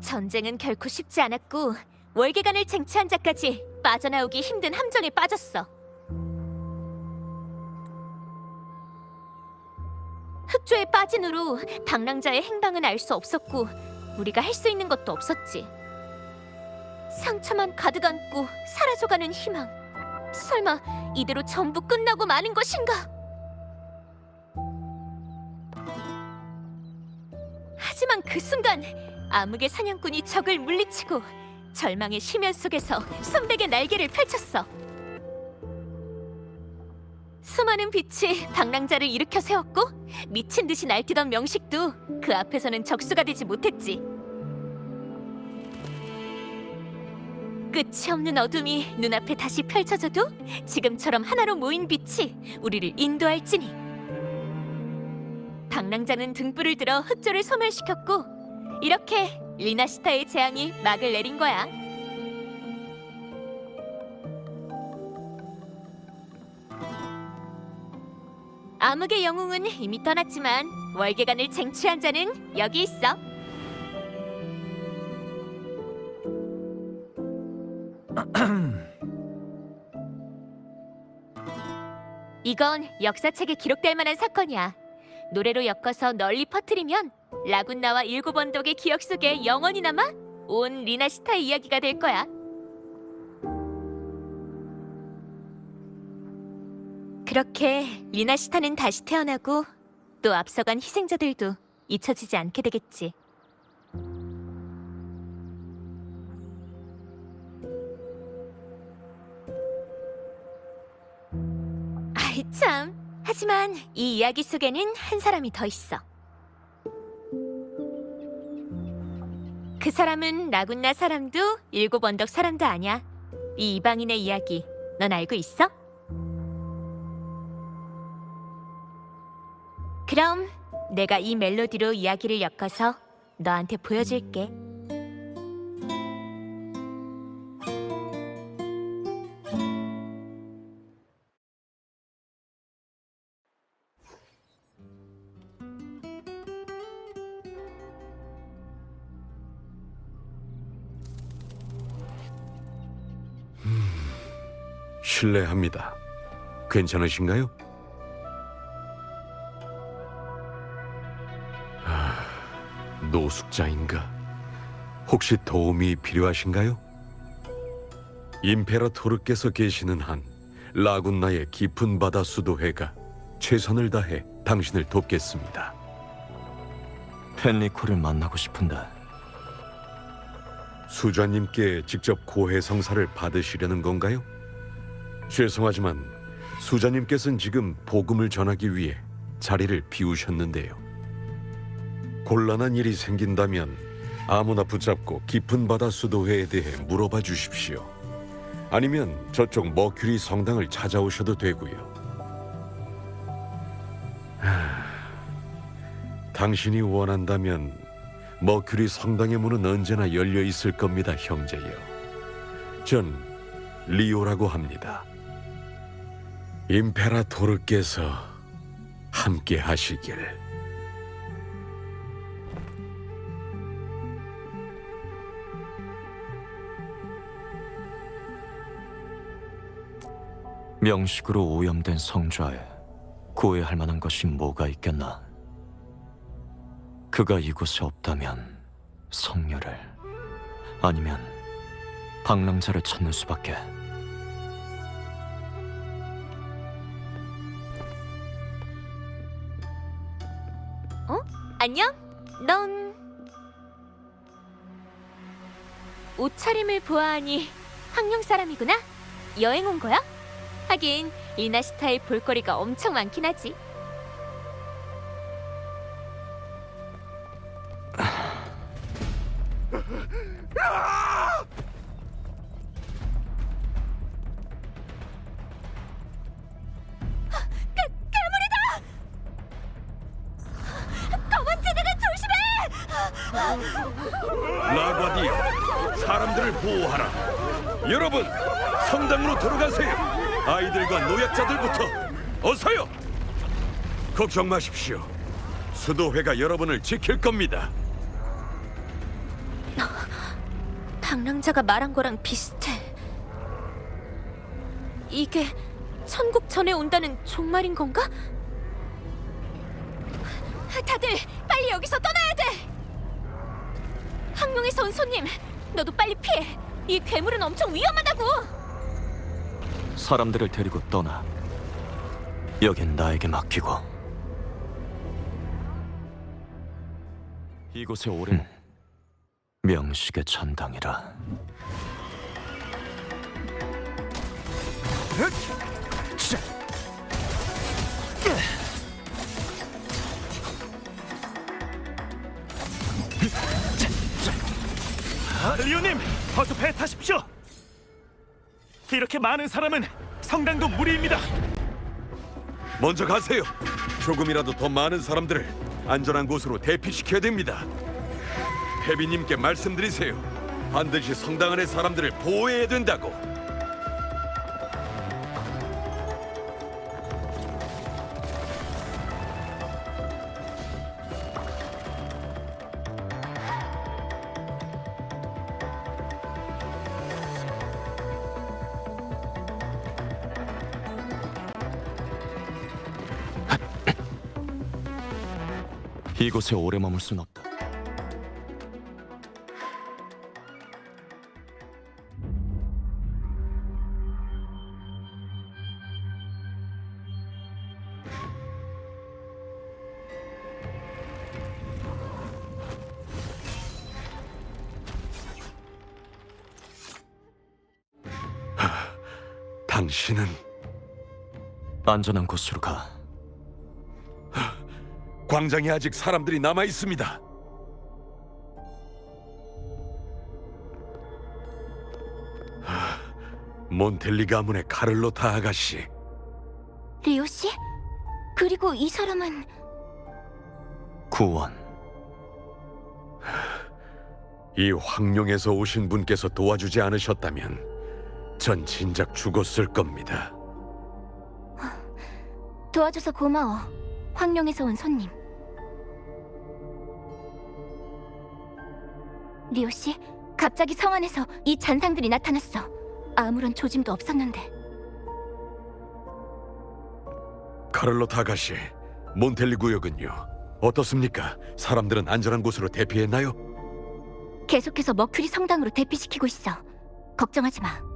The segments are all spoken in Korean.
전쟁은 결코 쉽지 않았고 월계관을 쟁취한 자까지 빠져나오기 힘든 함정에 빠졌어. 흑조에 빠진 후로 방랑자의 행방은 알 수 없었고 우리가 할 수 있는 것도 없었지. 상처만 가득 안고 사라져가는 희망. 설마 이대로 전부 끝나고 마는 것인가? 하지만 그 순간 암흑의 사냥꾼이 적을 물리치고 절망의 심연 속에서 순백의 날개를 펼쳤어. 수많은 빛이 방랑자를 일으켜 세웠고 미친 듯이 날뛰던 명식도 그 앞에서는 적수가 되지 못했지. 끝이 없는 어둠이 눈앞에 다시 펼쳐져도 지금처럼 하나로 모인 빛이 우리를 인도할지니. 방랑자는 등불을 들어 흑조를 소멸시켰고 이렇게 리나시타의 재앙이 막을 내린 거야. 암흑의 영웅은 이미 떠났지만 월계관을 쟁취한 자는 여기 있어. 이건 역사책에 기록될 만한 사건이야. 노래로 엮어서 널리 퍼뜨리면 라군나와 일곱 언덕의 기억 속에 영원히 남아 온 리나시타의 이야기가 될 거야. 그렇게 리나시타는 다시 태어나고 또 앞서간 희생자들도 잊혀지지 않게 되겠지. 아이 참. 하지만 이 이야기 속에는 한 사람이 더 있어. 그 사람은 라군나 사람도 일곱 언덕 사람도 아니야. 이 이방인의 이야기 넌 알고 있어? 그럼 내가 이 멜로디로 이야기를 엮어서 너한테 보여줄게. 실례합니다. 괜찮으신가요? 노숙자인가? 혹시 도움이 필요하신가요? 임페라토르께서 계시는 한 라군나의 깊은 바다 수도회가 최선을 다해 당신을 돕겠습니다. 펜리코를 만나고 싶은데. 수자님께 직접 고해성사를 받으시려는 건가요? 죄송하지만 수자님께서는 지금 복음을 전하기 위해 자리를 비우셨는데요. 곤란한 일이 생긴다면 아무나 붙잡고 깊은 바다 수도회에 대해 물어봐 주십시오. 아니면 저쪽 머큐리 성당을 찾아오셔도 되고요. 당신이 원한다면 머큐리 성당의 문은 언제나 열려 있을 겁니다, 형제여. 전 리오라고 합니다. 임페라토르께서 함께 하시길. 명식으로 오염된 성좌에 구애할 만한 것이 뭐가 있겠나? 그가 이곳에 없다면 성녀를, 아니면 방랑자를 찾는 수밖에. 안녕? 넌 옷차림을 보아하니 황룡 사람이구나? 여행 온 거야? 하긴 리나시타의 볼거리가 엄청 많긴 하지. 라과디아, 사람들을 보호하라. 여러분, 성당으로 들어가세요. 아이들과 노약자들부터 어서요. 걱정 마십시오. 수도회가 여러분을 지킬 겁니다. 방랑자가 말한 거랑 비슷해. 이게 천국 전에 온다는 종말인 건가? 다들 빨리 여기서 떠나야 돼! 항룡에서 온 손님, 너도 빨리 피해! 이 괴물은 엄청 위험하다고! 사람들을 데리고 떠나. 여긴 나에게 맡기고. 이곳의 오름 명식의 전당이라. 리오님, 어서 배 타십시오. 이렇게 많은 사람은 성당도 무리입니다. 먼저 가세요. 조금이라도 더 많은 사람들을 안전한 곳으로 대피시켜야 됩니다. 페비님께 말씀드리세요. 반드시 성당 안의 사람들을 보호해야 된다고. 이곳에 오래 머물 순 없다. 당신은 안전한 곳으로 가. 광장에 아직 사람들이 남아 있습니다. 몬텔리 가문의 카를로타 아가씨. 리오 씨? 그리고 이 사람은 구원. 이 황룡에서 오신 분께서 도와주지 않으셨다면 전 진작 죽었을 겁니다. 도와줘서 고마워. 황룡에서 온 손님. 리오 씨, 갑자기 성 안에서 이 잔상들이 나타났어. 아무런 조짐도 없었는데. 카를로타 아가씨, 몬텔리 구역은요? 어떻습니까? 사람들은 안전한 곳으로 대피했나요? 계속해서 머큐리 성당으로 대피시키고 있어. 걱정하지 마.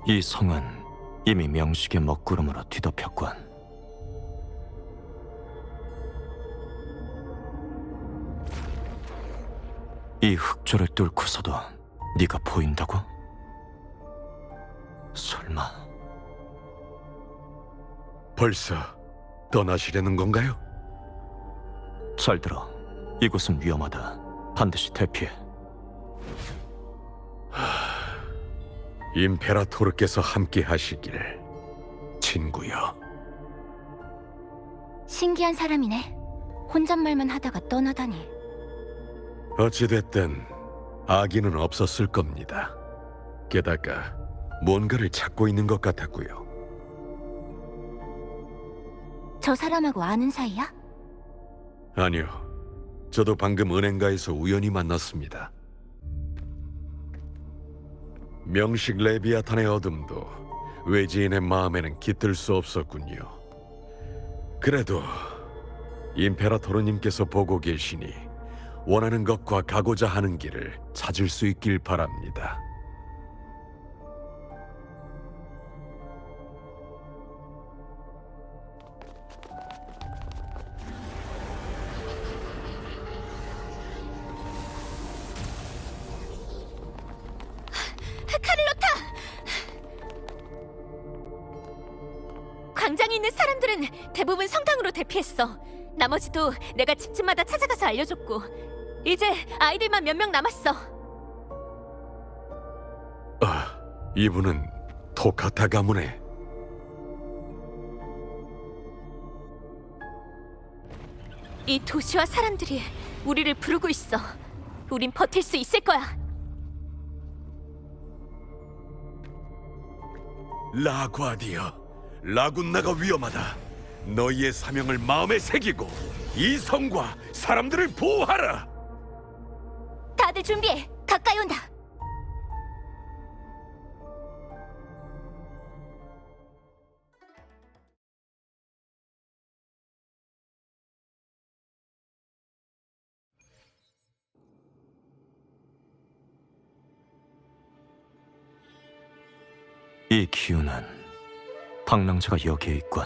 이 성은 이미 명식의 먹구름으로 뒤덮였군. 이 흑조를 뚫고서도 네가 보인다고? 설마 벌써 떠나시려는 건가요? 잘 들어. 이곳은 위험하다. 반드시 대피해. 임페라토르께서 함께 하시길, 친구여. 신기한 사람이네. 혼잣말만 하다가 떠나다니. 어찌됐든 아기는 없었을 겁니다. 게다가 뭔가를 찾고 있는 것 같았고요. 저 사람하고 아는 사이야? 아니요, 저도 방금 은행가에서 우연히 만났습니다. 명식 레비아탄의 어둠도 외지인의 마음에는 깃들 수 없었군요. 그래도 임페라토르님께서 보고 계시니 원하는 것과 가고자 하는 길을 찾을 수 있길 바랍니다. 카를로타! 광장에 있는 사람들은 대부분 성당으로 대피했어. 나머지도 내가 집집마다 찾아가서 알려줬고, 이제 아이들만 몇 명 남았어. 이분은 토카타 가문의 이 도시와 사람들이 우리를 부르고 있어. 우린 버틸 수 있을 거야. 라과디어. 라군나가 위험하다. 너희의 사명을 마음에 새기고 이 성과 사람들을 보호하라. 다들 준비해. 가까이 온다. 이 기운은 방랑자가 여기에 있군.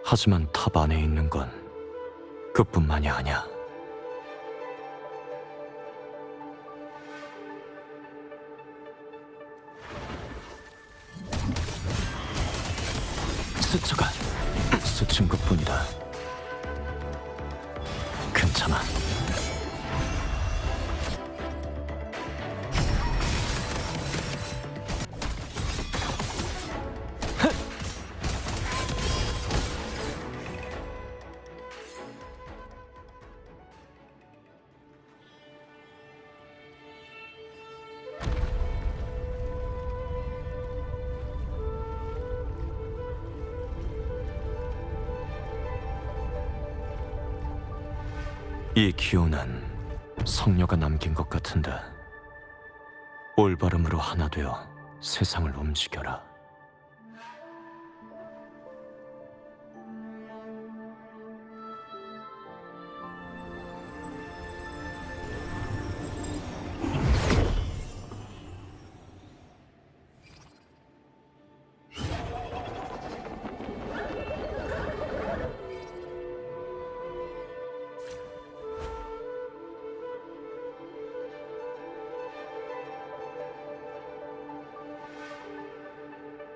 하지만 탑 안에 있는 건 그뿐만이 아니야. 숫자가 스친 것뿐이다. 괜찮아. 이 기운은 성녀가 남긴 것 같은데 올바름으로 하나 되어 세상을 움직여라.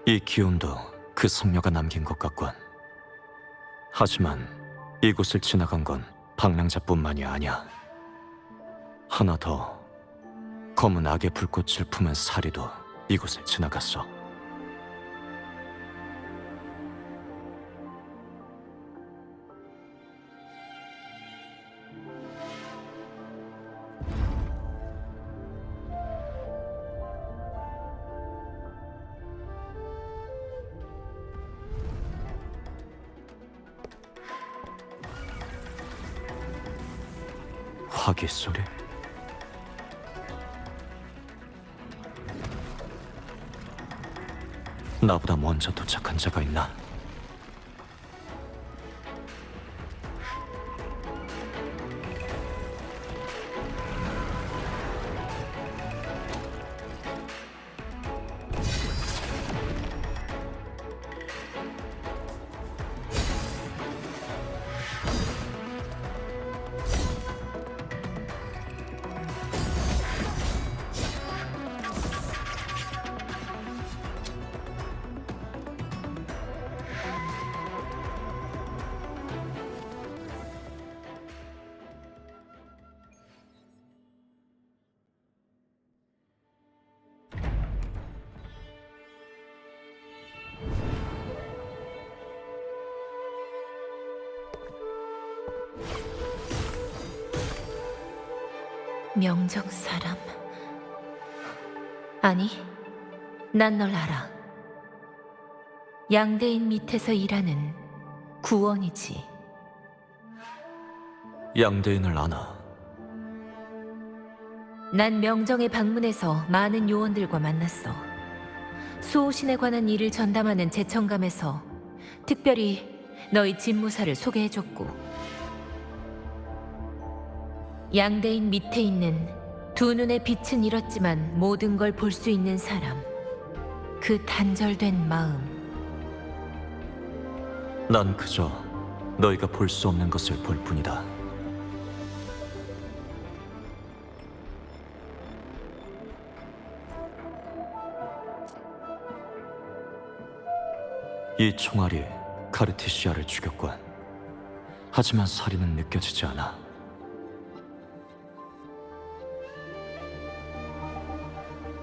이 기운도 그 성녀가 남긴 것 같군. 하지만 이곳을 지나간 건 방랑자뿐만이 아니야. 하나 더, 검은 악의 불꽃을 품은 사리도 이곳을 지나갔어. 화기 소리? 나보다 먼저 도착한 자가 있나? 명정 사람? 아니, 난 널 알아. 양대인 밑에서 일하는 구원이지. 양대인을 아나? 난 명정의 방문에서 많은 요원들과 만났어. 수호신에 관한 일을 전담하는 제청감에서 특별히 너희 집무사를 소개해줬고, 양대인 밑에 있는 두 눈의 빛은 잃었지만 모든 걸 볼 수 있는 사람, 그 단절된 마음. 난 그저 너희가 볼 수 없는 것을 볼 뿐이다. 이 총알이 카르티시아를 죽였군. 하지만 살인은 느껴지지 않아.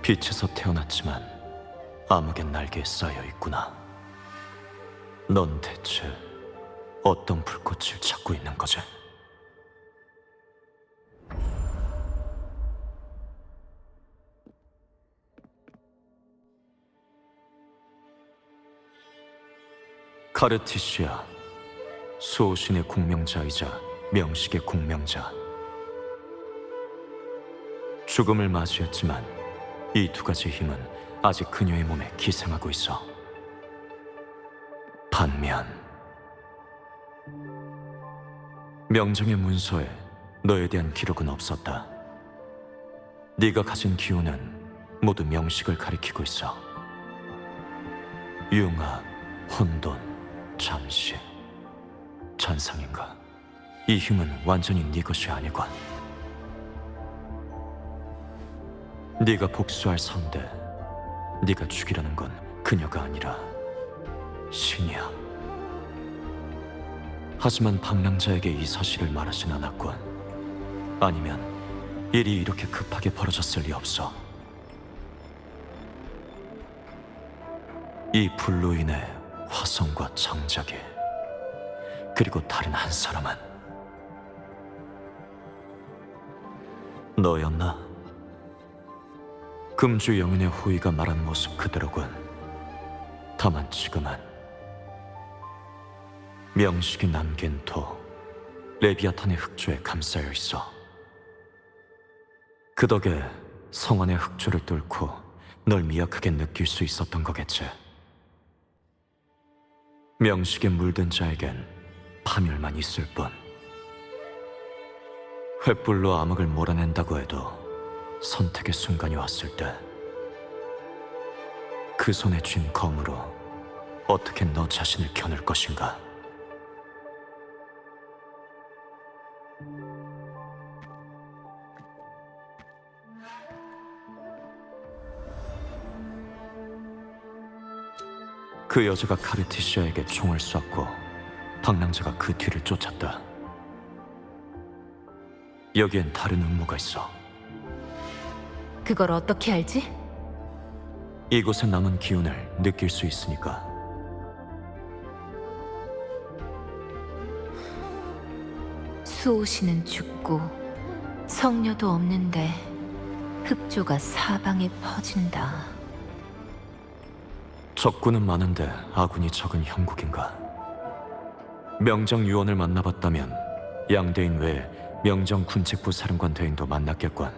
빛에서 태어났지만 암흑의 날개에 쌓여 있구나. 넌 대체 어떤 불꽃을 찾고 있는 거지? 카르티시아, 수호신의 공명자이자 명식의 공명자. 죽음을 맞이했지만 이 두 가지 힘은 아직 그녀의 몸에 기생하고 있어. 반면 명정의 문서에 너에 대한 기록은 없었다. 네가 가진 기운은 모두 명식을 가리키고 있어. 융합, 혼돈, 잠시, 잔상인가? 이 힘은 완전히 네 것이 아니군. 네가 복수할 상대, 네가 죽이려는 건 그녀가 아니라 신이야. 하지만 방랑자에게 이 사실을 말하진 않았군. 아니면 일이 이렇게 급하게 벌어졌을 리 없어. 이 불로 인해 화성과 장작이, 그리고 다른 한 사람은 너였나? 금주 영혼의 호의가 말한 모습 그대로군. 다만 지금은 명식이 남긴 토, 레비아탄의 흑조에 감싸여 있어. 그 덕에 성안의 흑조를 뚫고 널 미약하게 느낄 수 있었던 거겠지. 명식에 물든 자에겐 파멸만 있을 뿐. 횃불로 암흑을 몰아낸다고 해도 선택의 순간이 왔을 때 그 손에 쥔 검으로 어떻게 너 자신을 겨눌 것인가? 그 여자가 카르티시아에게 총을 쐈고 방랑자가 그 뒤를 쫓았다. 여기엔 다른 음모가 있어. 그걸 어떻게 알지? 이곳에 남은 기운을 느낄 수 있으니까. 수호신은 죽고 성녀도 없는데 흑조가 사방에 퍼진다. 적군은 많은데 아군이 적은 형국인가? 명정 유언을 만나봤다면 양대인 외에 명정 군책부 사령관 대인도 만났겠군.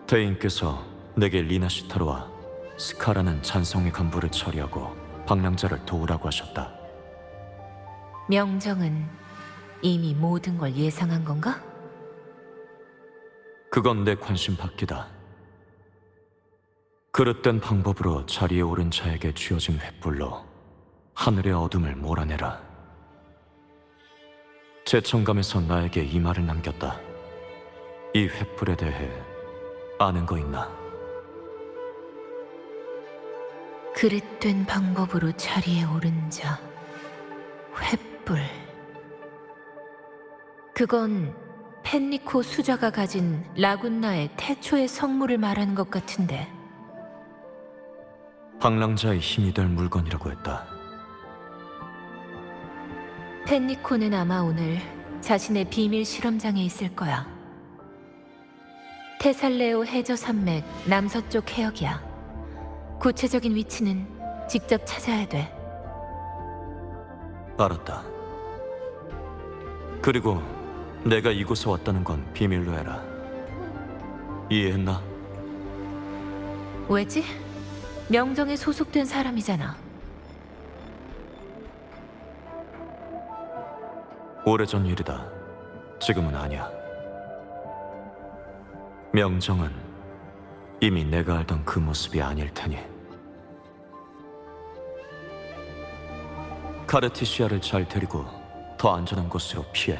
대인께서 내게 리나시타르와 스카라는 잔성의 간부를 처리하고 방랑자를 도우라고 하셨다. 명정은 이미 모든 걸 예상한 건가? 그건 내 관심 밖이다. 그릇된 방법으로 자리에 오른 자에게 쥐어진 횃불로 하늘의 어둠을 몰아내라. 제천감에서 나에게 이 말을 남겼다. 이 횃불에 대해 아는 거 있나? 그릇된 방법으로 자리에 오른 자, 횃불. 그건 펜리코 수자가 가진 라군나의 태초의 성물을 말하는 것 같은데. 방랑자의 힘이 될 물건이라고 했다. 펜리코는 아마 오늘 자신의 비밀 실험장에 있을 거야. 테살레오 해저 산맥 남서쪽 해역이야. 구체적인 위치는 직접 찾아야 돼. 알았다. 그리고 내가 이곳에 왔다는 건 비밀로 해라. 이해했나? 왜지? 명정에 소속된 사람이잖아. 오래전 일이다. 지금은 아니야. 명정은 이미 내가 알던 그 모습이 아닐 테니. 카르티시아를 잘 데리고 더 안전한 곳으로 피해.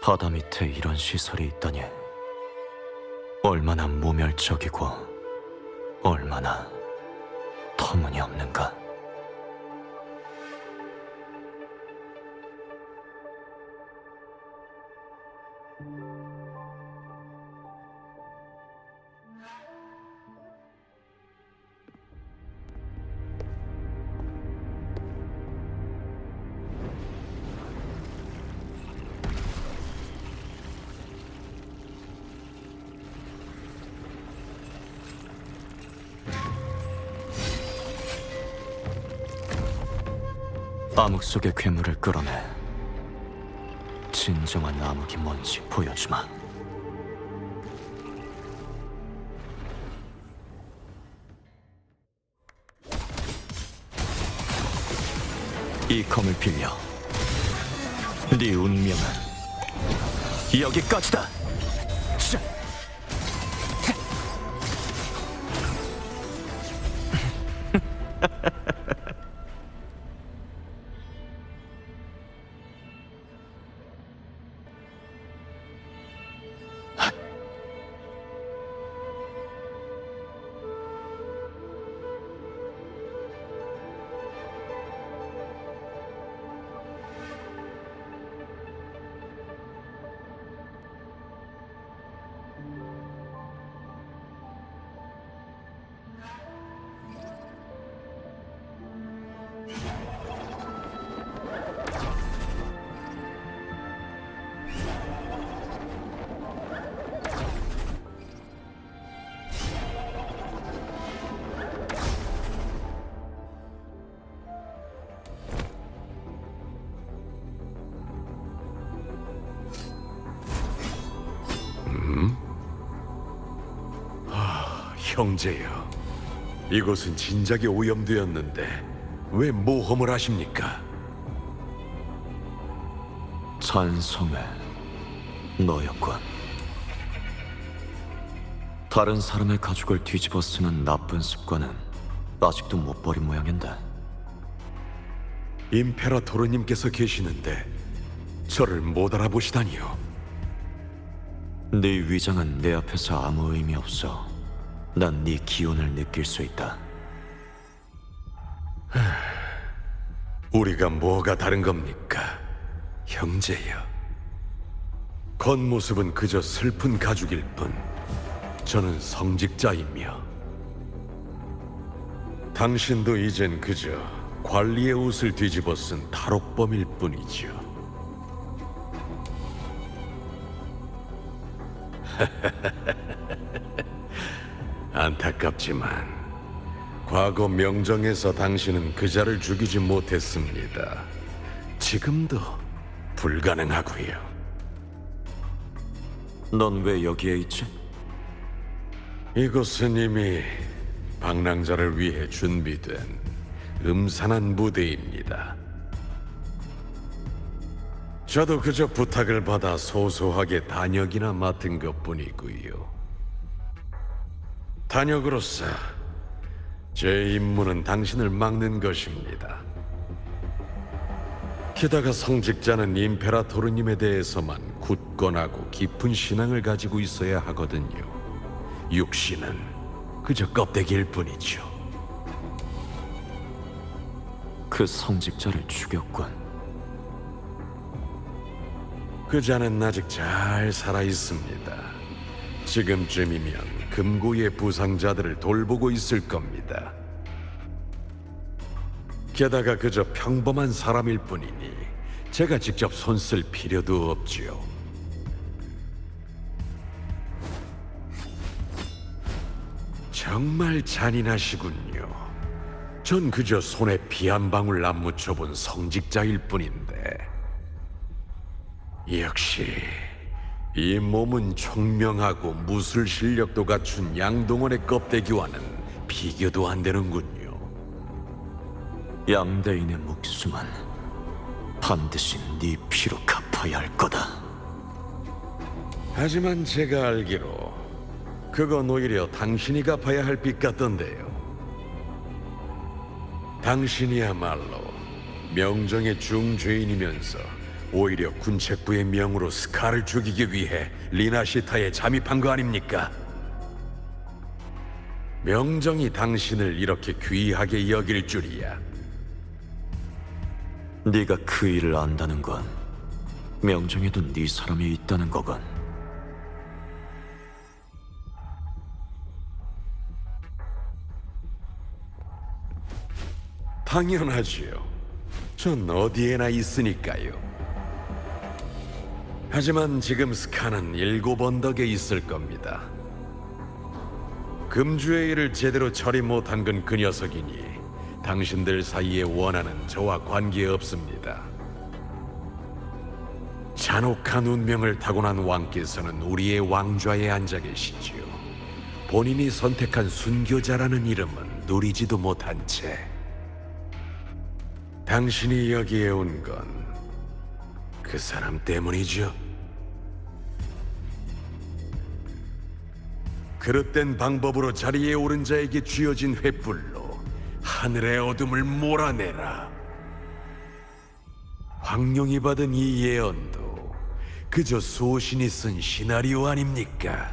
바다 밑에 이런 시설이 있다니. 얼마나 모멸적이고 얼마나 터무니없는가. 암흑 속의 괴물을 끌어내 진정한 암흑이 뭔지 보여주마. 이 검을 빌려 네 운명은 여기까지다. 자. 형제여, 이곳은 진작에 오염되었는데 왜 모험을 하십니까? 찬성해. 너였군. 다른 사람의 가죽을 뒤집어 쓰는 나쁜 습관은 아직도 못 버린 모양인데. 임페라토르님께서 계시는데 저를 못 알아보시다니요. 네 위장은 내 앞에서 아무 의미 없어. 난 네 기운을 느낄 수 있다. 우리가 뭐가 다른 겁니까, 형제여? 겉모습은 그저 슬픈 가죽일 뿐 저는 성직자이며 당신도 이젠 그저 관리의 옷을 뒤집어 쓴 탈옥범일 뿐이죠. 안타깝지만 과거 명정에서 당신은 그자를 죽이지 못했습니다. 지금도 불가능하고요. 넌 왜 여기에 있지? 이곳은 이미 방랑자를 위해 준비된 음산한 무대입니다. 저도 그저 부탁을 받아 소소하게 단역이나 맡은 것뿐이고요. 단역으로서 제 임무는 당신을 막는 것입니다. 게다가 성직자는 임페라토르님에 대해서만 굳건하고 깊은 신앙을 가지고 있어야 하거든요. 육신은 그저 껍데기일 뿐이죠. 그 성직자를 죽였군. 그 자는 아직 잘 살아 있습니다. 지금쯤이면 금고의 부상자들을 돌보고 있을 겁니다. 게다가 그저 평범한 사람일 뿐이니 제가 직접 손쓸 필요도 없지요. 정말 잔인하시군요. 전 그저 손에 피 한 방울 안 묻혀본 성직자일 뿐인데. 역시 이 몸은 총명하고 무술 실력도 갖춘 양동원의 껍데기와는 비교도 안 되는군요. 양대인의 목숨은 반드시 네 피로 갚아야 할 거다. 하지만 제가 알기로 그건 오히려 당신이 갚아야 할 빚 같던데요. 당신이야말로 명정의 중죄인이면서 오히려 군책부의 명으로 스카를 죽이기 위해 리나시타에 잠입한 거 아닙니까? 명정이 당신을 이렇게 귀하게 여길 줄이야. 네가 그 일을 안다는 건 명정에도 네 사람이 있다는 거건. 당연하지요. 전 어디에나 있으니까요. 하지만 지금 스카는 7 언덕에 있을 겁니다. 금주의 일을 제대로 처리 못한 건 그 녀석이니 당신들 사이에 원하는 저와 관계없습니다. 잔혹한 운명을 타고난 왕께서는 우리의 왕좌에 앉아 계시지요. 본인이 선택한 순교자라는 이름은 누리지도 못한 채 당신이 여기에 온 건 그 사람 때문이죠. 그릇된 방법으로 자리에 오른 자에게 쥐어진 횃불로 하늘의 어둠을 몰아내라. 황룡이 받은 이 예언도 그저 소신이 쓴 시나리오 아닙니까?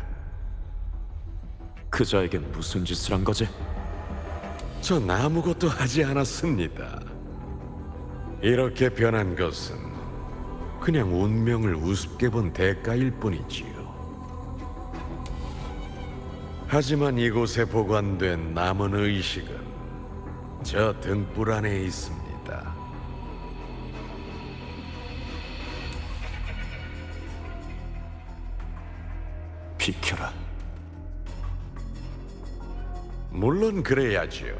그자에겐 무슨 짓을 한 거지? 전 아무것도 하지 않았습니다. 이렇게 변한 것은 그냥 운명을 우습게 본 대가일 뿐이지요. 하지만 이곳에 보관된 남은 의식은 저 등불 안에 있습니다. 비켜라. 물론 그래야지요.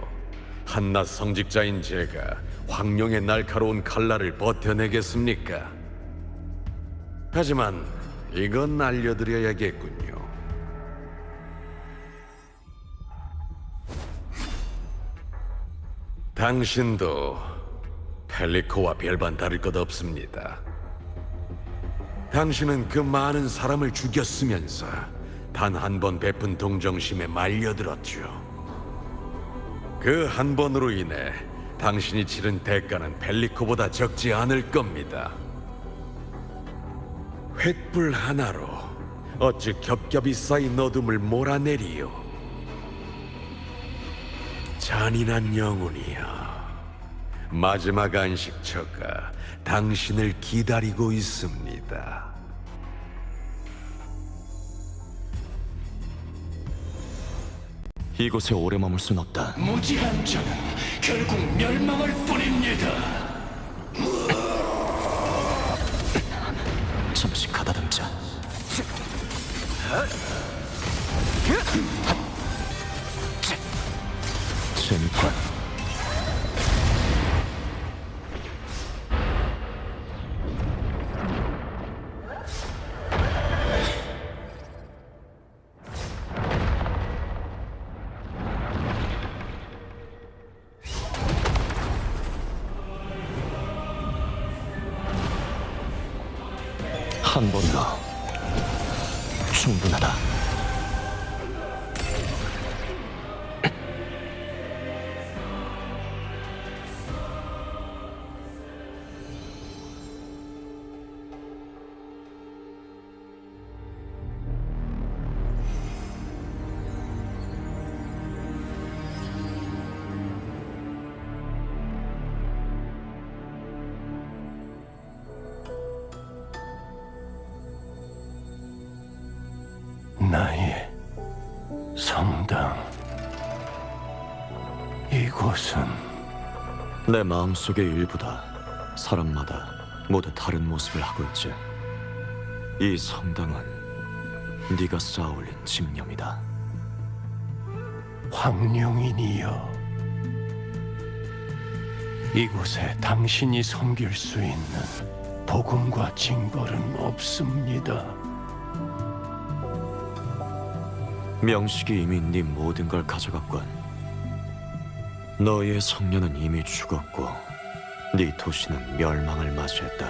한낱 성직자인 제가 황룡의 날카로운 칼날을 버텨내겠습니까? 하지만 이건 알려드려야겠군요. 당신도 펠리코와 별반 다를 것 없습니다. 당신은 그 많은 사람을 죽였으면서 단 한 번 베푼 동정심에 말려들었죠. 그 한 번으로 인해 당신이 치른 대가는 펠리코보다 적지 않을 겁니다. 횃불 하나로 어찌 겹겹이 쌓인 어둠을 몰아내리요. 잔인한 영혼이여, 마지막 안식처가 당신을 기다리고 있습니다. 이곳에 오래 머물 순 없다. 무지한 자는 결국 멸망할 뿐입니다. 잠시 가다듬자. 재밌군. 한 번으로 충분하다. 나의 성당. 이곳은 내 마음속의 일부다. 사람마다 모두 다른 모습을 하고 있지. 이 성당은 네가 쌓아올린 집념이다. 황룡인이여. 이곳에 당신이 섬길 수 있는 복음과 징벌은 없습니다. 명식이 이미 네 모든 걸 가져갔군. 너희의 성녀는 이미 죽었고 네 도시는 멸망을 맞이했다.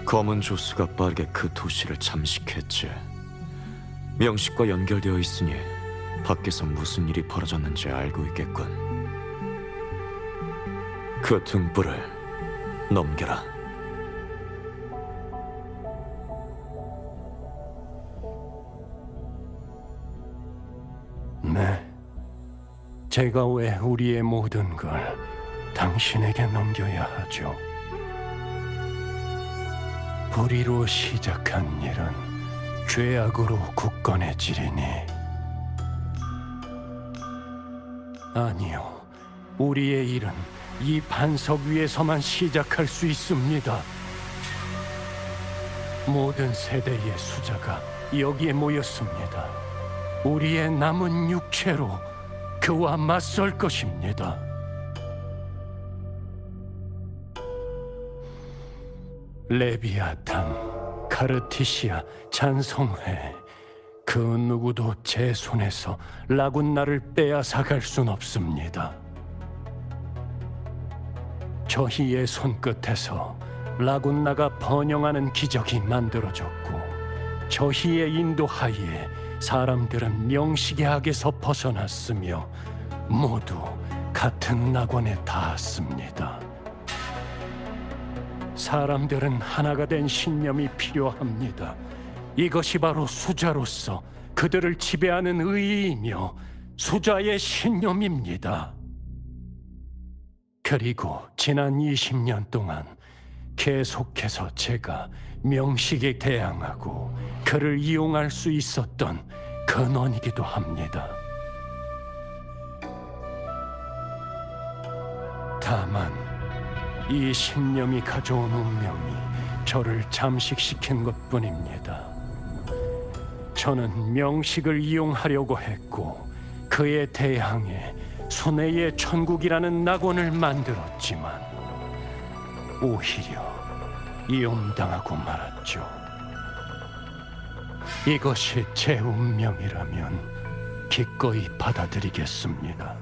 검은 조수가 빠르게 그 도시를 잠식했지. 명식과 연결되어 있으니 밖에서 무슨 일이 벌어졌는지 알고 있겠군. 그 등불을 넘겨라. 네. 제가 왜 우리의 모든 걸 당신에게 넘겨야 하죠? 불의로 시작한 일은 죄악으로 굳건해지리니. 아니요, 우리의 일은 이 반석 위에서만 시작할 수 있습니다. 모든 세대의 수자가 여기에 모였습니다. 우리의 남은 육체로 그와 맞설 것입니다. 레비아탄, 카르티시아, 찬성회, 그 누구도 제 손에서 라군나를 빼앗아갈 순 없습니다. 저희의 손끝에서 라군나가 번영하는 기적이 만들어졌고, 저희의 인도하에 사람들은 명식의 악에서 벗어났으며 모두 같은 낙원에 닿았습니다. 사람들은 하나가 된 신념이 필요합니다. 이것이 바로 수자로서 그들을 지배하는 의의이며 수자의 신념입니다. 그리고 지난 20년 동안 계속해서 제가 명식에 대항하고 그를 이용할 수 있었던 근원이기도 합니다. 다만 이 신념이 가져온 운명이 저를 잠식시킨 것뿐입니다. 저는 명식을 이용하려고 했고 그에 대항해 순회의 천국이라는 낙원을 만들었지만 오히려 이용당하고 말았죠. 이것이 제 운명이라면 기꺼이 받아들이겠습니다.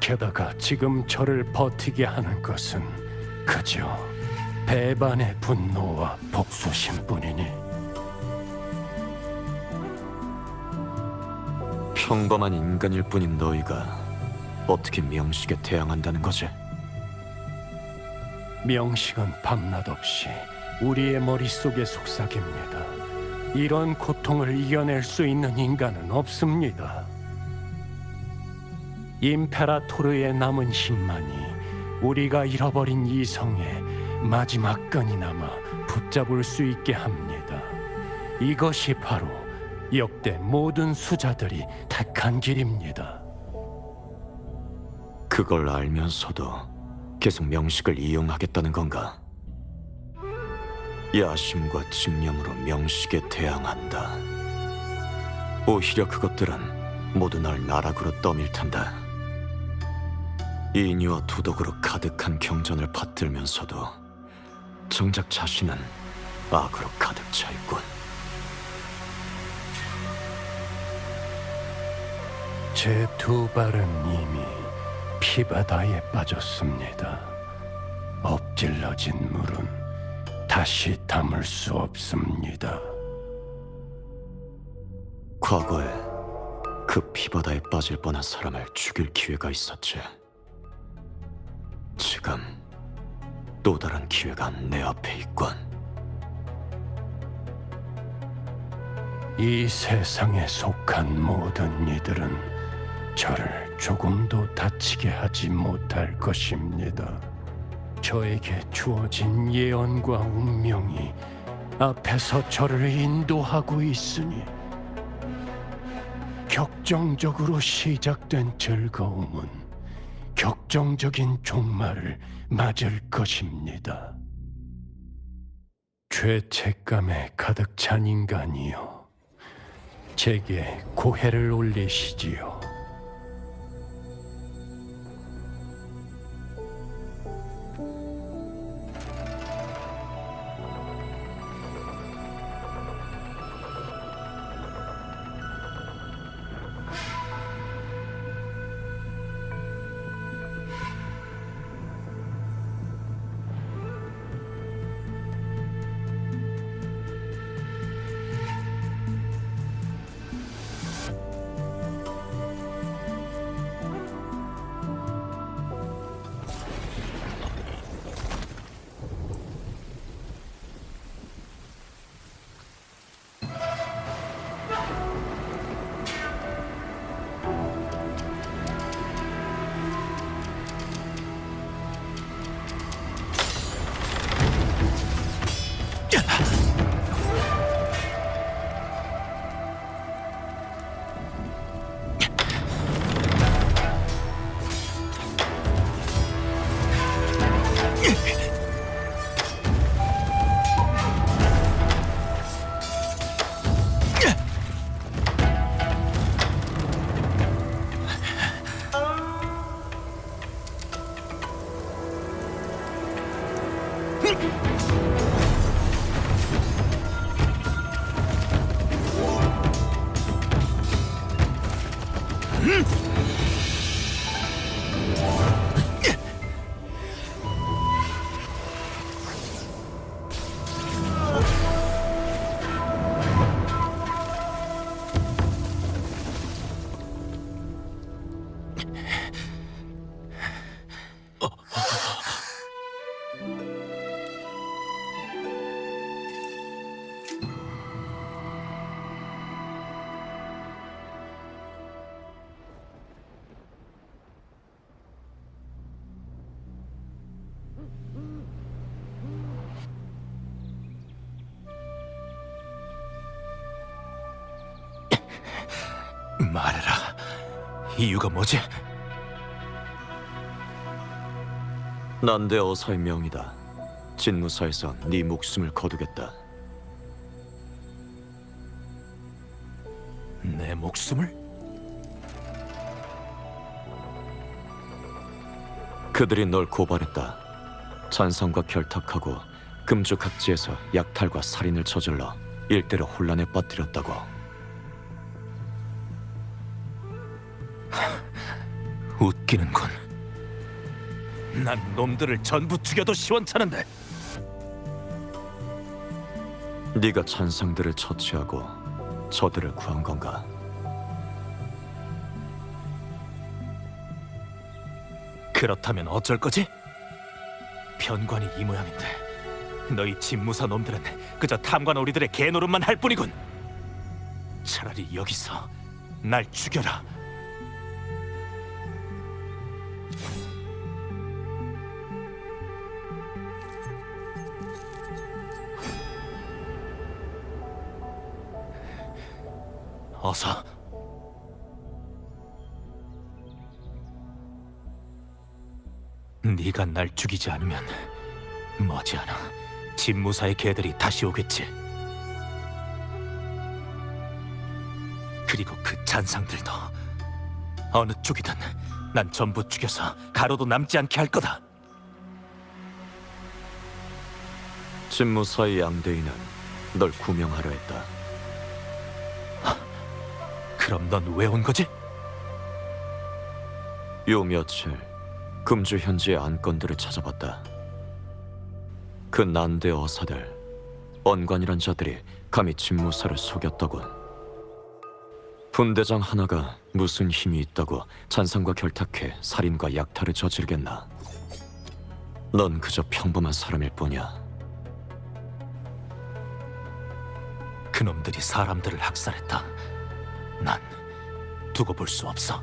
게다가 지금 저를 버티게 하는 것은 그저 배반의 분노와 복수심뿐이니 평범한 인간일 뿐인 너희가 어떻게 명식에 대항한다는 거지? 명식은 밤낮 없이 우리의 머릿속에 속삭입니다. 이런 고통을 이겨낼 수 있는 인간은 없습니다. 임페라토르의 남은 힘만이 우리가 잃어버린 이성의 마지막 끈이 남아 붙잡을 수 있게 합니다. 이것이 바로 역대 모든 수자들이 택한 길입니다. 그걸 알면서도 계속 명식을 이용하겠다는 건가? 야심과 집념으로 명식에 대항한다. 오히려 그것들은 모두 널 나락으로 떠밀 텐다. 인의와 도덕으로 가득한 경전을 받들면서도 정작 자신은 악으로 가득 차 있군. 제 두 발은 이미 피바다에 빠졌습니다. 엎질러진 물은 다시 담을 수 없습니다. 과거에 그 피바다에 빠질 뻔한 사람을 죽일 기회가 있었지. 지금 또 다른 기회가 내 앞에 있군. 이 세상에 속한 모든 이들은 저를 조금도 다치게 하지 못할 것입니다. 저에게 주어진 예언과 운명이 앞에서 저를 인도하고 있으니 격정적으로 시작된 즐거움은 격정적인 종말을 맞을 것입니다. 죄책감에 가득 찬 인간이여, 제게 고해를 올리시지요. 말해라. 이유가 뭐지? 난데 어사의 명이다. 진무사에서 네 목숨을 거두겠다. 내 목숨을? 그들이 널 고발했다. 잔성과 결탁하고 금주 각지에서 약탈과 살인을 저질러 일대를 혼란에 빠뜨렸다고. 웃기는군. 난 놈들을 전부 죽여도 시원찮은데. 네가 잔상들을 처치하고 저들을 구한 건가? 그렇다면 어쩔 거지? 변관이 이 모양인데 너희 진무사 놈들은 그저 탐관 오리들의 개노릇만 할 뿐이군. 차라리 여기서 날 죽여라. 어서. 네가 날 죽이지 않으면 머지않아 진무사의 개들이 다시 오겠지. 그리고 그 잔상들도 어느 쪽이든 난 전부 죽여서 가로도 남지 않게 할 거다. 진무사의 양대인은 널 구명하려 했다. 그럼 넌 왜 온 거지? 요 며칠 금주 현지의 안건들을 찾아봤다. 그 난대 어사들, 언관이란 자들이 감히 진무사를 속였더군. 분대장 하나가 무슨 힘이 있다고 잔상과 결탁해 살인과 약탈을 저지르겠나. 넌 그저 평범한 사람일 뿐이야. 그놈들이 사람들을 학살했다. 난 두고 볼 수 없어.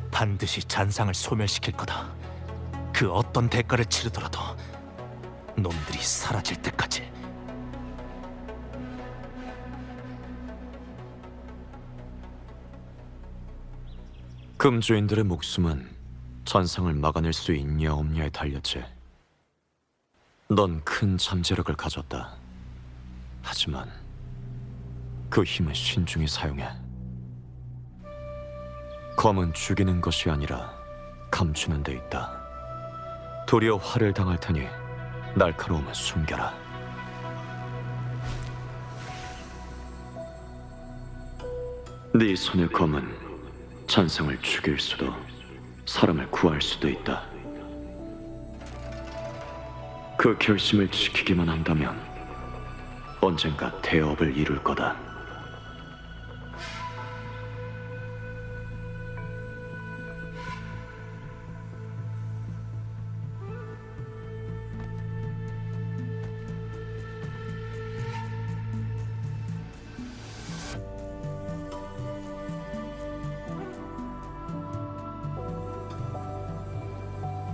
반드시 잔상을 소멸시킬 거다. 그 어떤 대가를 치르더라도 놈들이 사라질 때까지. 금주인들의 목숨은 잔상을 막아낼 수 있냐 없냐에 달렸지. 넌 큰 잠재력을 가졌다. 하지만 그 힘은 신중히 사용해. 검은 죽이는 것이 아니라 감추는 데 있다. 도리어 화를 당할 테니 날카로움은 숨겨라. 네 손의 검은 잔상을 죽일 수도 사람을 구할 수도 있다. 그 결심을 지키기만 한다면 언젠가 대업을 이룰 거다.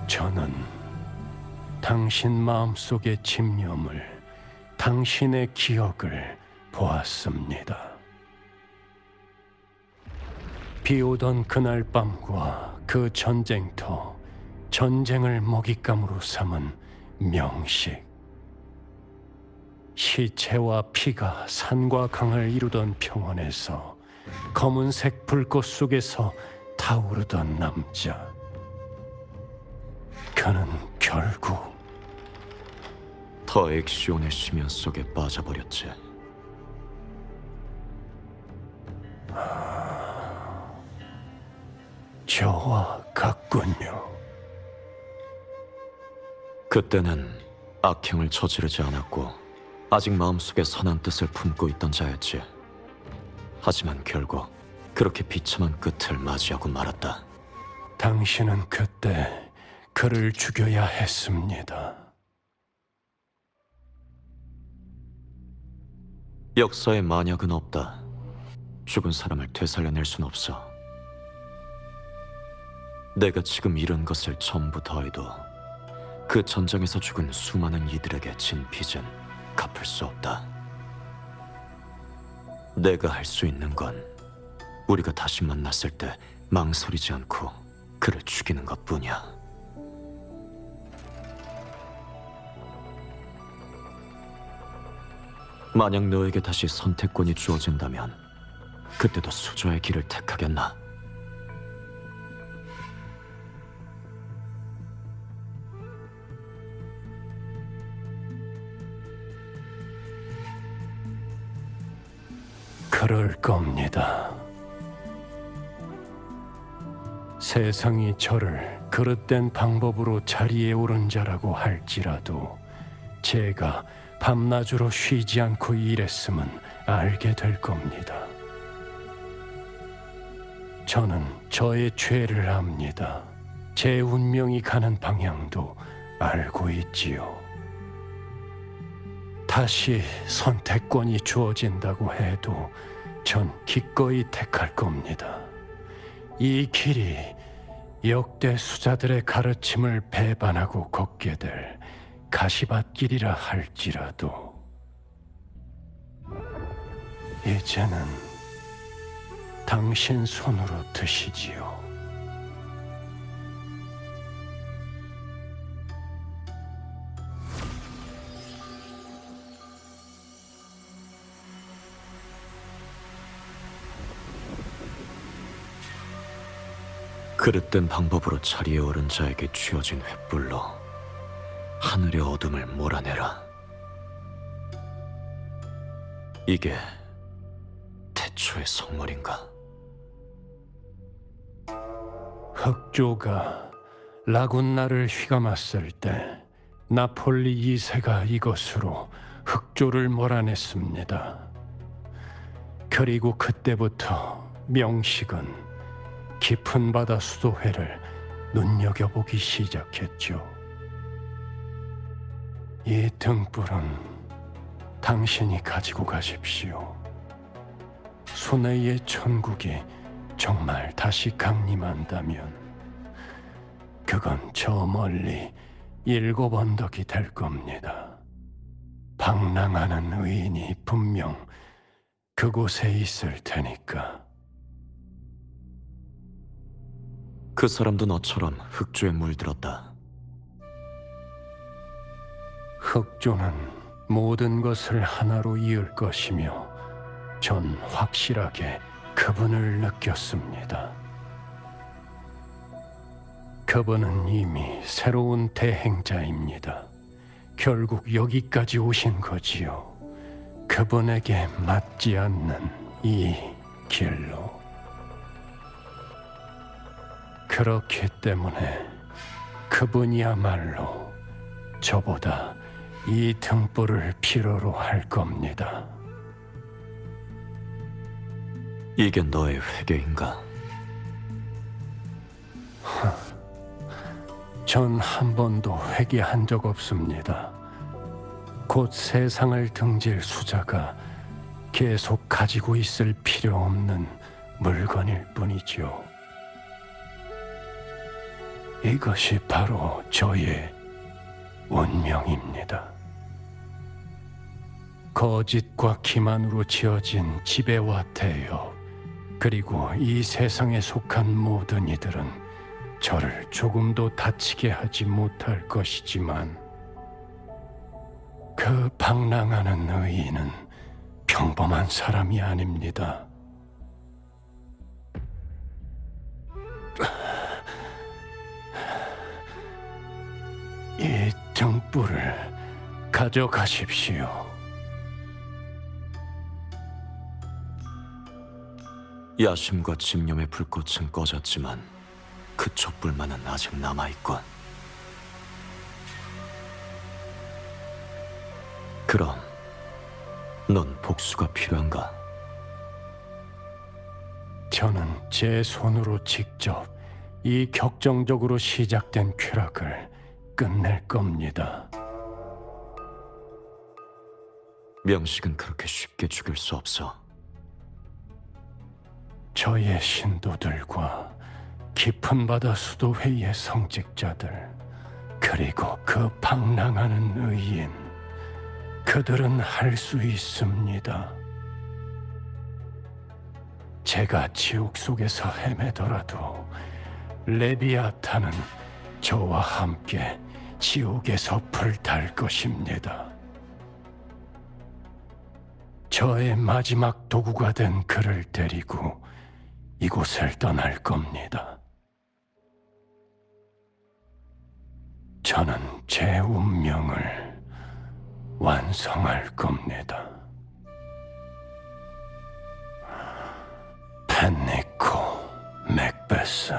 저는 당신 마음속의 집념을, 당신의 기억을 보았습니다. 비오던 그날 밤과 그 전쟁터, 전쟁을 먹잇감으로 삼은 명식. 시체와 피가 산과 강을 이루던 평원에서 검은색 불꽃 속에서 타오르던 남자. 그는 결국 더 엑시온의 심연 속에 빠져버렸지. 저와 같군요. 그때는 악행을 저지르지 않았고 아직 마음속에 선한 뜻을 품고 있던 자였지. 하지만 결국 그렇게 비참한 끝을 맞이하고 말았다. 당신은 그때 그를 죽여야 했습니다. 역사에 만약은 없다. 죽은 사람을 되살려낼 순 없어. 내가 지금 이룬 것을 전부 더해도 그 전장에서 죽은 수많은 이들에게 진 빚은 갚을 수 없다. 내가 할 수 있는 건 우리가 다시 만났을 때 망설이지 않고 그를 죽이는 것뿐이야. 만약 너에게 다시 선택권이 주어진다면 그때도 수저의 길을 택하겠나? 그럴 겁니다. 세상이 저를 그릇된 방법으로 자리에 오른 자라고 할지라도 제가 밤낮으로 쉬지 않고 일했음은 알게 될 겁니다. 저는 저의 죄를 압니다. 제 운명이 가는 방향도 알고 있지요. 다시 선택권이 주어진다고 해도 전 기꺼이 택할 겁니다. 이 길이 역대 수자들의 가르침을 배반하고 걷게 될 가시밭길이라 할지라도 이제는 당신 손으로 드시지요. 그릇된 방법으로 자리에 오른 자에게 쥐어진 횃불로 하늘의 어둠을 몰아내라. 이게 태초의 성물인가? 흑조가 라군나를 휘감았을 때 나폴리 2세가 이것으로 흑조를 몰아냈습니다. 그리고 그때부터 명식은 깊은 바다 수도회를 눈여겨보기 시작했죠. 이 등불은 당신이 가지고 가십시오. 수네의 천국이 정말 다시 강림한다면 그건 저 멀리 7 언덕이 될 겁니다. 방랑하는 의인이 분명 그곳에 있을 테니까. 그 사람도 너처럼 흑조에 물들었다. 흑조는 모든 것을 하나로 이을 것이며 전 확실하게 그분을 느꼈습니다. 그분은 이미 새로운 대행자입니다. 결국 여기까지 오신 거지요. 그분에게 맞지 않는 이 길로. 그렇기 때문에 그분이야말로 저보다 이 등불을 필요로 할 겁니다. 이게 너의 회개인가? 전 한 번도 회개한 적 없습니다. 곧 세상을 등질 수자가 계속 가지고 있을 필요 없는 물건일 뿐이죠. 이것이 바로 저의 운명입니다. 거짓과 기만으로 지어진 지배와 태엽, 그리고 이 세상에 속한 모든 이들은 저를 조금도 다치게 하지 못할 것이지만 그 방랑하는 의인은 평범한 사람이 아닙니다. 이 등불을 가져가십시오. 야심과 집념의 불꽃은 꺼졌지만 그 촛불만은 아직 남아있군. 그럼 넌 복수가 필요한가? 저는 제 손으로 직접 이 격정적으로 시작된 쾌락을 끝낼 겁니다. 명식은 그렇게 쉽게 죽일 수 없어. 저의 신도들과 깊은 바다 수도회의의 성직자들, 그리고 그 방랑하는 의인, 그들은 할 수 있습니다. 제가 지옥 속에서 헤매더라도 레비아탄은 저와 함께 지옥에서 불탈 것입니다. 저의 마지막 도구가 된 그를 데리고 이곳을 떠날 겁니다. 저는 제 운명을 완성할 겁니다. 펜니코 맥베스.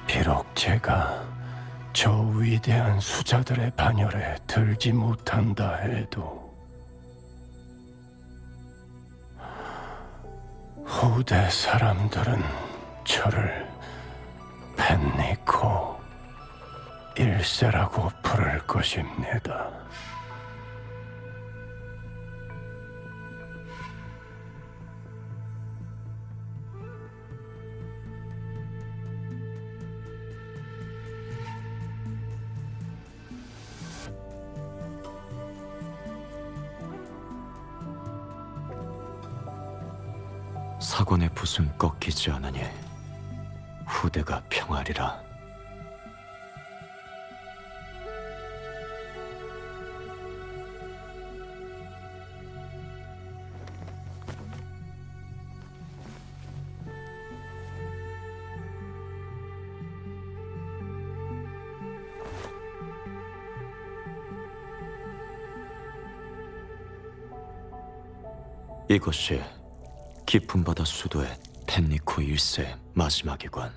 비록 제가 저 위대한 수자들의 반열에 들지 못한다 해도 후대 사람들은 저를 펜니코 1세라고 부를 것입니다. 사관의 붓은 꺾이지 않으니 후대가 평하리라. 이것이 깊은 바다 수도의 펜니코 1세 마지막이군.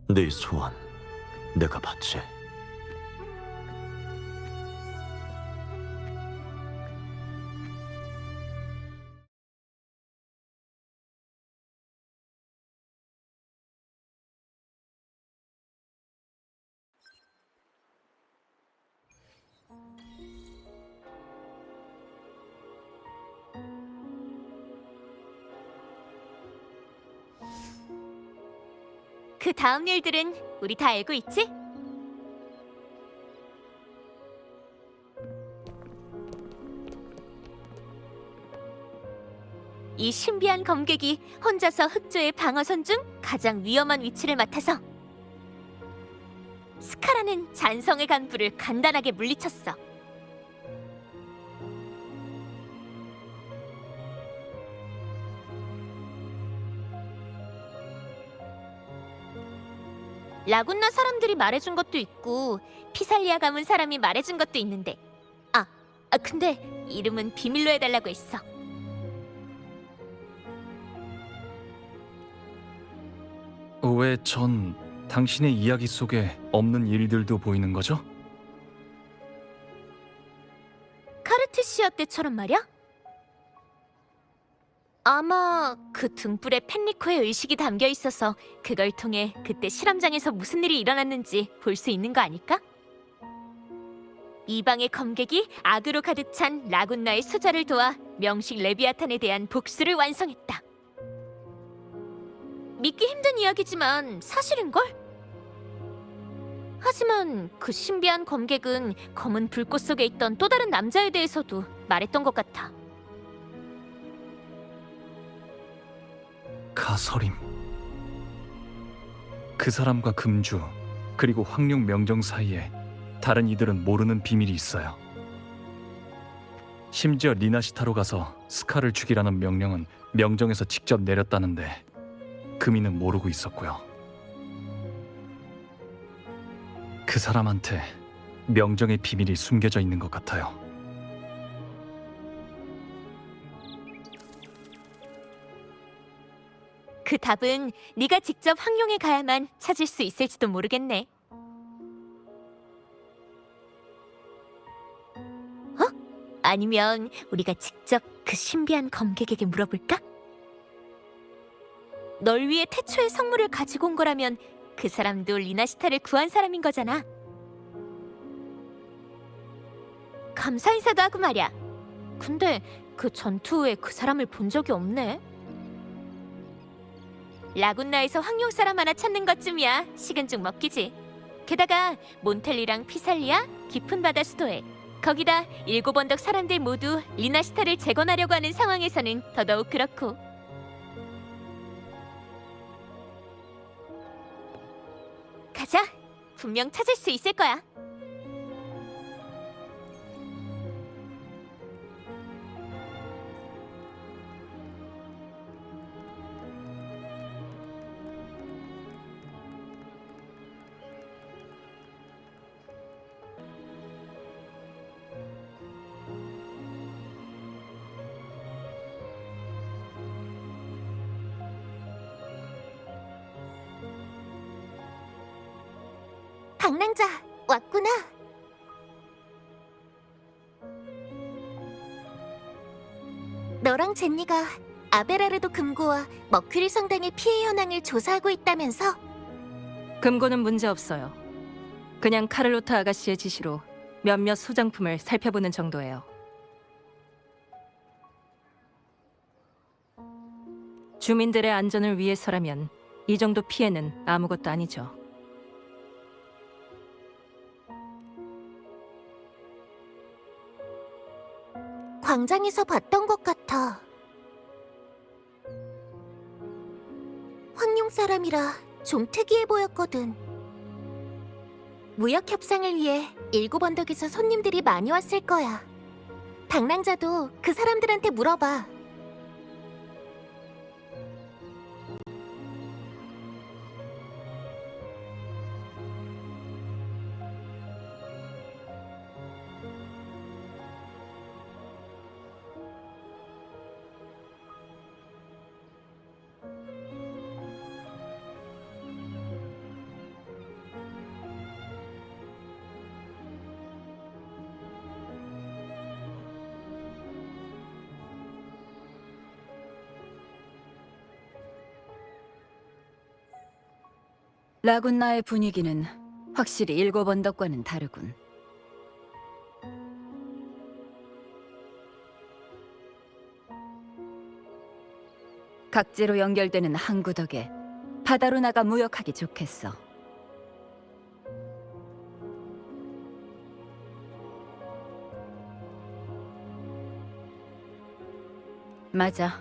네 소원 내가 받지. 그 다음 일들은 우리 다 알고 있지? 이 신비한 검객이 혼자서 흑조의 방어선 중 가장 위험한 위치를 맡아서 스카라는 잔성의 간부를 간단하게 물리쳤어. 라군나 사람들이 말해준 것도 있고 피살리아 가문 사람이 말해준 것도 있는데 근데 이름은 비밀로 해달라고 했어. 왜 전 당신의 이야기 속에 없는 일들도 보이는 거죠? 카르트시아 때처럼 말이야? 아마 그 등불에 펜리코의 의식이 담겨 있어서 그걸 통해 그때 실험장에서 무슨 일이 일어났는지 볼 수 있는 거 아닐까? 이방의 검객이 악으로 가득 찬 라군나의 수자를 도와 명식 레비아탄에 대한 복수를 완성했다. 믿기 힘든 이야기지만 사실인걸? 하지만 그 신비한 검객은 검은 불꽃 속에 있던 또 다른 남자에 대해서도 말했던 것 같아. 가서림. 그 사람과 금주 그리고 황룡 명정 사이에 다른 이들은 모르는 비밀이 있어요. 심지어 리나시타로 가서 스카를 죽이라는 명령은 명정에서 직접 내렸다는데 금이는 모르고 있었고요. 그 사람한테 명정의 비밀이 숨겨져 있는 것 같아요. 그 답은 네가 직접 황룡에 가야만 찾을 수 있을지도 모르겠네. 아니면 우리가 직접 그 신비한 검객에게 물어볼까? 널 위해 태초의 성물을 가지고 온 거라면 그 사람도 리나시타를 구한 사람인 거잖아. 감사 인사도 하고 말이야. 근데 그 전투 후에 그 사람을 본 적이 없네. 라군나에서 황룡 사람 하나 찾는 것쯤이야 식은 죽 먹기지. 게다가 몬텔리랑 피살리아, 깊은 바다 수도에 거기다 7 언덕 사람들 모두 리나시타를 재건하려고 하는 상황에서는 더더욱 그렇고. 가자. 분명 찾을 수 있을 거야. 방랑자 왔구나. 너랑 젠니가 아베라르도 금고와 머큐리 성당의 피해 현황을 조사하고 있다면서? 금고는 문제 없어요. 그냥 카를로타 아가씨의 지시로 몇몇 소장품을 살펴보는 정도예요. 주민들의 안전을 위해서라면 이 정도 피해는 아무것도 아니죠. 광장에서 봤던 것 같아. 황룡 사람이라 좀 특이해 보였거든. 무역 협상을 위해 7 언덕에서 손님들이 많이 왔을 거야. 방랑자도 그 사람들한테 물어봐. 라군나의 분위기는 확실히 7 언덕과는 다르군. 각지로 연결되는 항구 덕에 바다로 나가 무역하기 좋겠어. 맞아.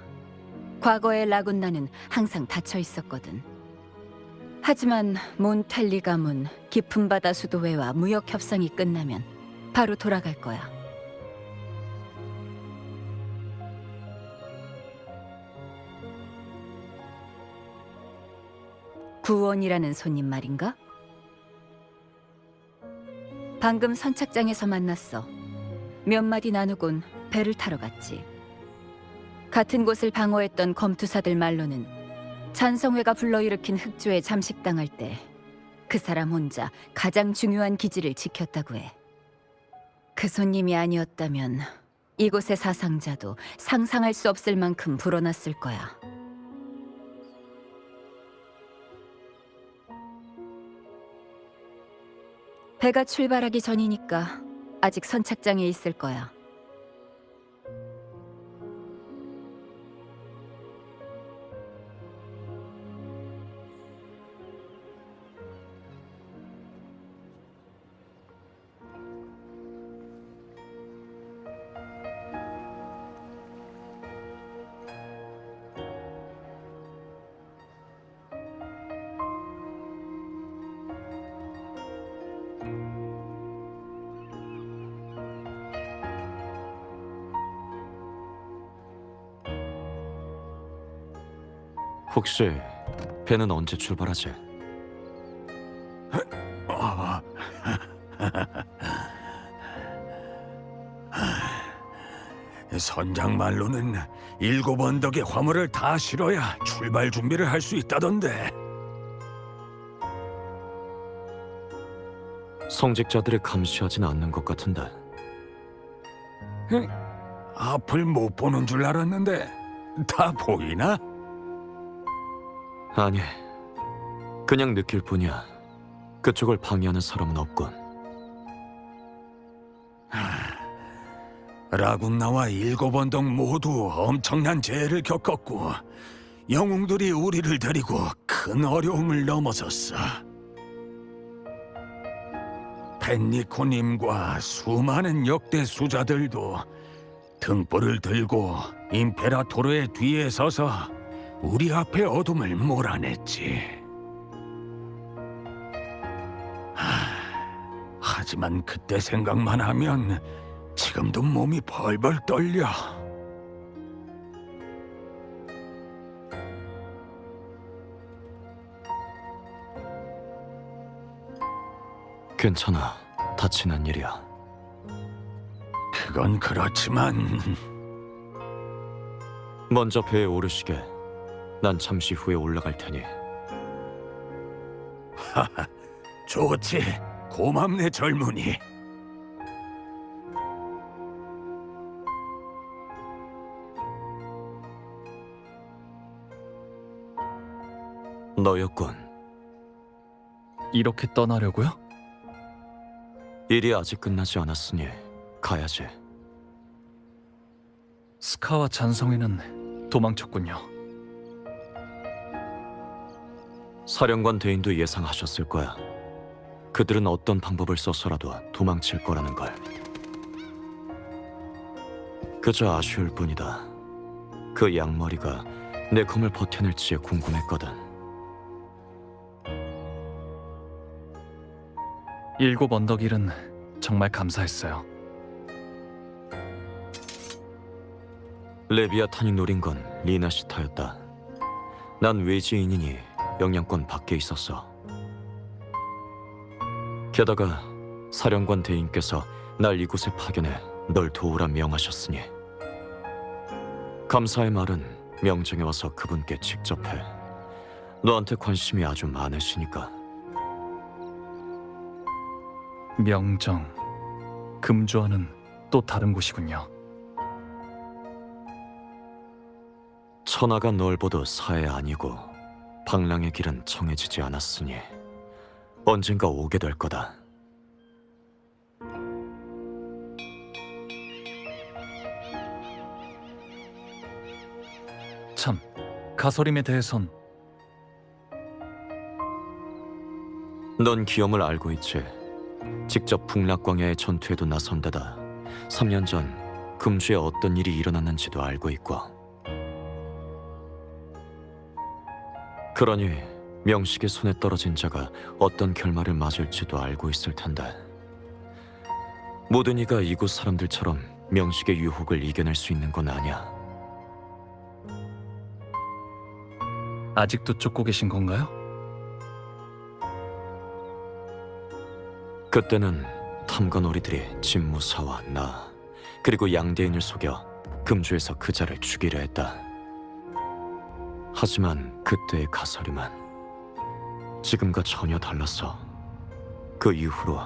과거의 라군나는 항상 닫혀 있었거든. 하지만 몬탈리 가문, 깊은 바다 수도회와 무역 협상이 끝나면 바로 돌아갈 거야. 구원이라는 손님 말인가? 방금 선착장에서 만났어. 몇 마디 나누곤 배를 타러 갔지. 같은 곳을 방어했던 검투사들 말로는 잔성회가 불러일으킨 흑조에 잠식당할 때 그 사람 혼자 가장 중요한 기지를 지켰다고 해. 그 손님이 아니었다면 이곳의 사상자도 상상할 수 없을 만큼 불어났을 거야. 배가 출발하기 전이니까 아직 선착장에 있을 거야. 혹시 배는 언제 출발하지? 선장 말로는 7 언덕의 화물을 다 실어야 출발 준비를 할 수 있다던데. 성직자들을 감시하진 않는 것 같은데. 앞을 못 보는 줄 알았는데 다 보이나? 아니, 그냥 느낄 뿐이야. 그쪽을 방해하는 사람은 없군. 라군나와 7 언덕 모두 엄청난 재해를 겪었고 영웅들이 우리를 데리고 큰 어려움을 넘어섰어. 펜니코님과 수많은 역대 수자들도 등불을 들고 임페라토르의 뒤에 서서 우리 앞에 어둠을 몰아냈지. 하지만 그때 생각만 하면 지금도 몸이 벌벌 떨려. 괜찮아. 다치는 일이야. 그건 그렇지만 먼저 배에 오르시게. 난 잠시 후에 올라갈 테니. 좋지. 고맙네 젊은이. 너였군. 이렇게 떠나려고요? 일이 아직 끝나지 않았으니 가야지. 스카와 잔성이는 도망쳤군요. 사령관 대인도 예상하셨을 거야. 그들은 어떤 방법을 써서라도 도망칠 거라는 걸. 그저 아쉬울 뿐이다. 그 양머리가 내 검을 버텨낼지 궁금했거든. 7 언덕 일은 정말 감사했어요. 레비아탄이 노린 건 리나시타였다. 난 외지인이니 영향권 밖에 있었어. 게다가 사령관 대인께서 날 이곳에 파견해 널 도우라 명하셨으니 감사의 말은 명정에 와서 그분께 직접 해. 너한테 관심이 아주 많으시니까. 명정, 금주와는 또 다른 곳이군요. 천하가 넓어도 사해 아니고 방랑의 길은 정해지지 않았으니 언젠가 오게 될 거다. 참, 가서림에 대해선 넌 기염을 알고 있지. 직접 북락광야의 전투에도 나선 데다 3년 전 금주에 어떤 일이 일어났는지도 알고 있고. 그러니 명식의 손에 떨어진 자가 어떤 결말을 맞을지도 알고 있을 텐데. 모든 이가 이곳 사람들처럼 명식의 유혹을 이겨낼 수 있는 건 아니야. 아직도 쫓고 계신 건가요? 그때는 탐관오리들이 진무사와 나 그리고 양대인을 속여 금주에서 그 자를 죽이려 했다. 하지만 그때의 가설이만 지금과 전혀 달랐어. 그 이후로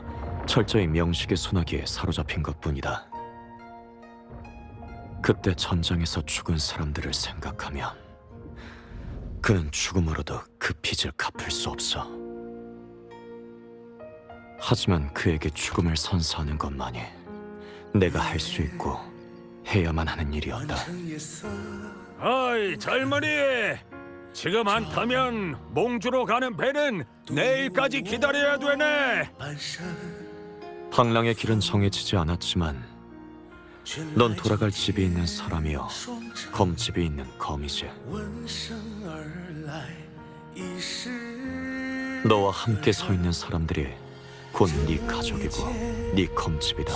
철저히 명식의 소나기에 사로잡힌 것뿐이다. 그때 전장에서 죽은 사람들을 생각하면 그는 죽음으로도 그 빚을 갚을 수 없어. 하지만 그에게 죽음을 선사하는 것만이 내가 할 수 있고 해야만 하는 일이었다. 어이 젊은이, 지금 안 타면 몽주로 가는 배는 내일까지 기다려야 되네. 방랑의 길은 정해지지 않았지만 넌 돌아갈 집이 있는 사람이요 검집이 있는 검이지. 너와 함께 서 있는 사람들이 곧 네 가족이고 네 검집이다.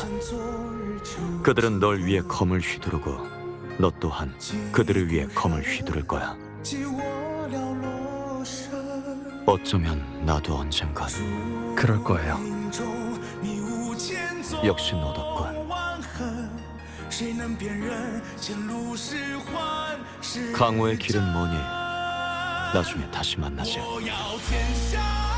그들은 널 위해 검을 휘두르고 너 또한 그들을 위해 검을 휘두를 거야. 어쩌면 나도 언젠간 그럴 거예요. 역시 너답군. 谁能辨认前路是幻是 강호의 길은 뭐니? 나중에 다시 만나자. 我要天下